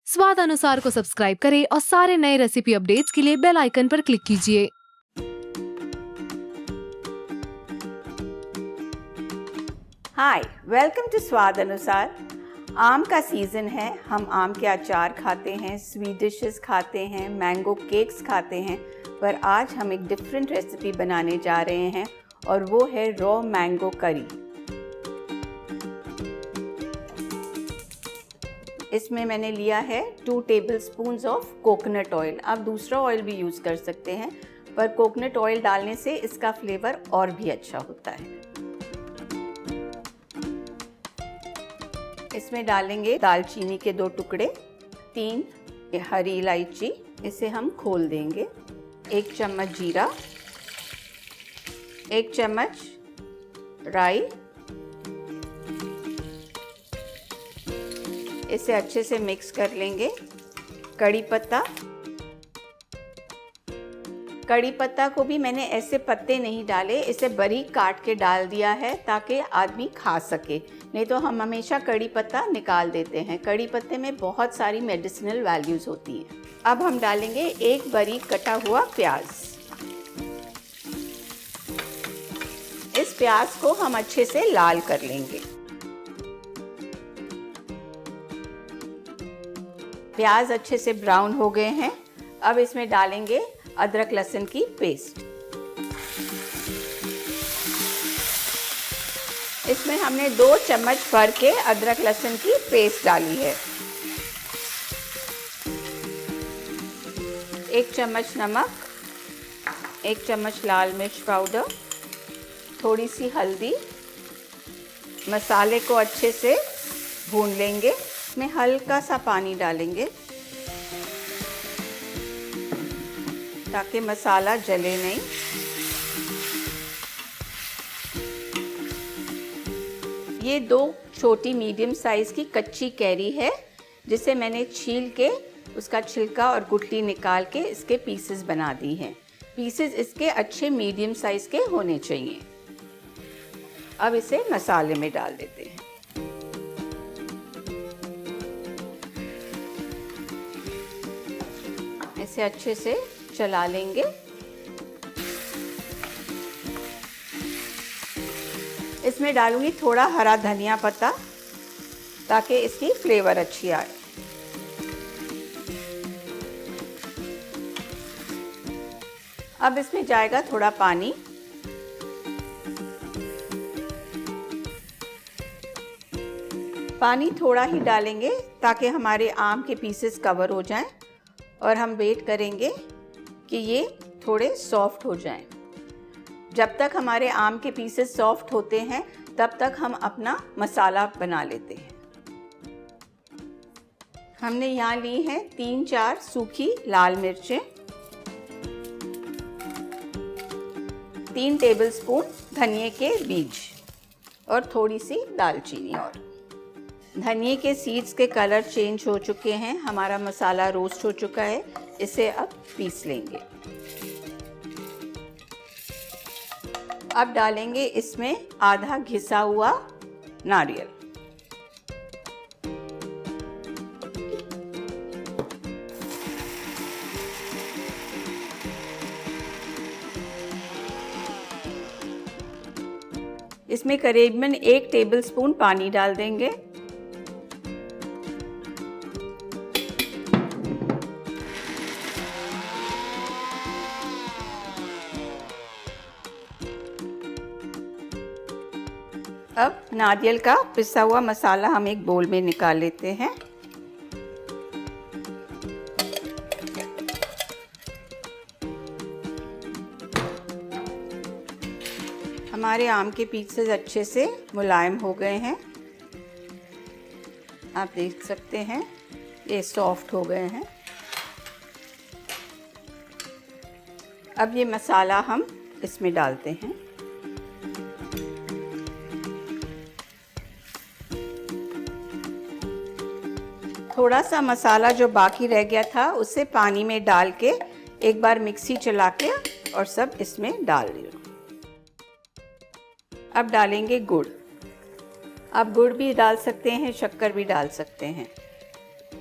स्वाद अनुसार को सब्सक्राइब करें और सारे नए रेसिपी अपडेट्स के लिए बेल आइकन पर क्लिक कीजिए। हाय, वेलकम टू स्वाद अनुसार। आम का सीज़न है, हम आम के अचार खाते हैं, स्वीट डिशेस खाते हैं, मैंगो केक्स खाते हैं, पर आज हम एक डिफरेंट रेसिपी बनाने जा रहे हैं और वो है रॉ मैंगो करी। इसमें मैंने लिया है 2 टेबलस्पून्स ऑफ कोकोनट ऑयल। आप दूसरा ऑयल भी यूज़ कर सकते हैं, पर कोकोनट ऑयल डालने से इसका फ्लेवर और भी अच्छा होता है। इसमें डालेंगे दालचीनी के 2 टुकड़े, 3 हरी इलायची, इसे हम खोल देंगे, 1 चम्मच जीरा, 1 चम्मच राई, इसे अच्छे से मिक्स कर लेंगे। कड़ी पत्ता को भी मैंने ऐसे पत्ते नहीं डाले, इसे बारीक काट के डाल दिया है ताकि आदमी खा सके, नहीं तो हम हमेशा कड़ी पत्ता निकाल देते हैं। कड़ी पत्ते में बहुत सारी मेडिसिनल वैल्यूज होती हैं। अब हम डालेंगे 1 बारीक कटा हुआ प्याज। इस प्याज को हम अच्छे से लाल कर लेंगे। प्याज अच्छे से ब्राउन हो गए हैं। अब इसमें डालेंगे अदरक लहसुन की पेस्ट। इसमें हमने 2 चम्मच भर के अदरक लहसुन की पेस्ट डाली है। 1 चम्मच नमक, 1 चम्मच लाल मिर्च पाउडर, थोड़ी सी हल्दी। मसाले को अच्छे से भून लेंगे। इसमें हल्का सा पानी डालेंगे ताकि मसाला जले नहीं। ये 2 छोटी मीडियम साइज़ की कच्ची कैरी है, जिसे मैंने छील के उसका छिलका और गुठली निकाल के इसके पीसेस बना दी हैं। पीसेस इसके अच्छे मीडियम साइज़ के होने चाहिए। अब इसे मसाले में डाल देते हैं। इसे अच्छे से चला लेंगे। इसमें डालूंगी थोड़ा हरा धनिया पत्ता ताकि इसकी फ्लेवर अच्छी आए। अब इसमें जाएगा थोड़ा पानी। पानी थोड़ा ही डालेंगे ताकि हमारे आम के पीसेस कवर हो जाएं और हम वेट करेंगे कि ये थोड़े सॉफ्ट हो जाएं। जब तक हमारे आम के पीसेस सॉफ्ट होते हैं तब तक हम अपना मसाला बना लेते हैं। हमने यहाँ ली हैं 3-4 सूखी लाल मिर्चें, 3 टेबलस्पून धनिए के बीज और थोड़ी सी दालचीनी। और धनिए के सीड्स के कलर चेंज हो चुके हैं, हमारा मसाला रोस्ट हो चुका है। इसे अब पीस लेंगे। अब डालेंगे इसमें आधा घिसा हुआ नारियल। इसमें करीबन 1 टेबलस्पून पानी डाल देंगे। अब नारियल का पिसा हुआ मसाला हम एक बोल में निकाल लेते हैं। हमारे आम के पीसेस अच्छे से मुलायम हो गए हैं, आप देख सकते हैं ये सॉफ्ट हो गए हैं। अब ये मसाला हम इसमें डालते हैं। थोड़ा सा मसाला जो बाकी रह गया था उसे पानी में डाल के एक बार मिक्सी चला के और सब इसमें डाल दिया। अब डालेंगे गुड़। आप गुड़ भी डाल सकते हैं, शक्कर भी डाल सकते हैं।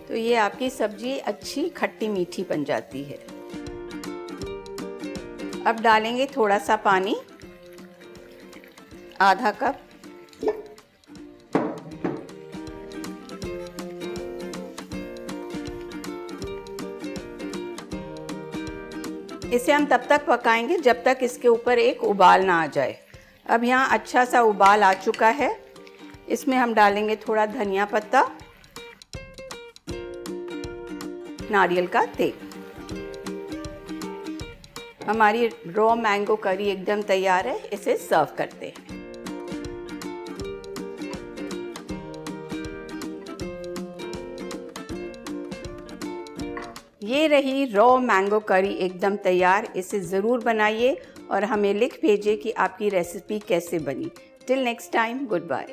तो ये आपकी सब्जी अच्छी खट्टी मीठी बन जाती है। अब डालेंगे थोड़ा सा पानी, आधा कप। इसे हम तब तक पकाएंगे जब तक इसके ऊपर एक उबाल ना आ जाए। अब यहाँ अच्छा सा उबाल आ चुका है। इसमें हम डालेंगे थोड़ा धनिया पत्ता, नारियल का तेल। हमारी रॉ मैंगो करी एकदम तैयार है। इसे सर्व करते हैं। ये रही रॉ मैंगो करी एकदम तैयार। इसे ज़रूर बनाइए और हमें लिख भेजिए कि आपकी रेसिपी कैसे बनी। Till next time, good bye.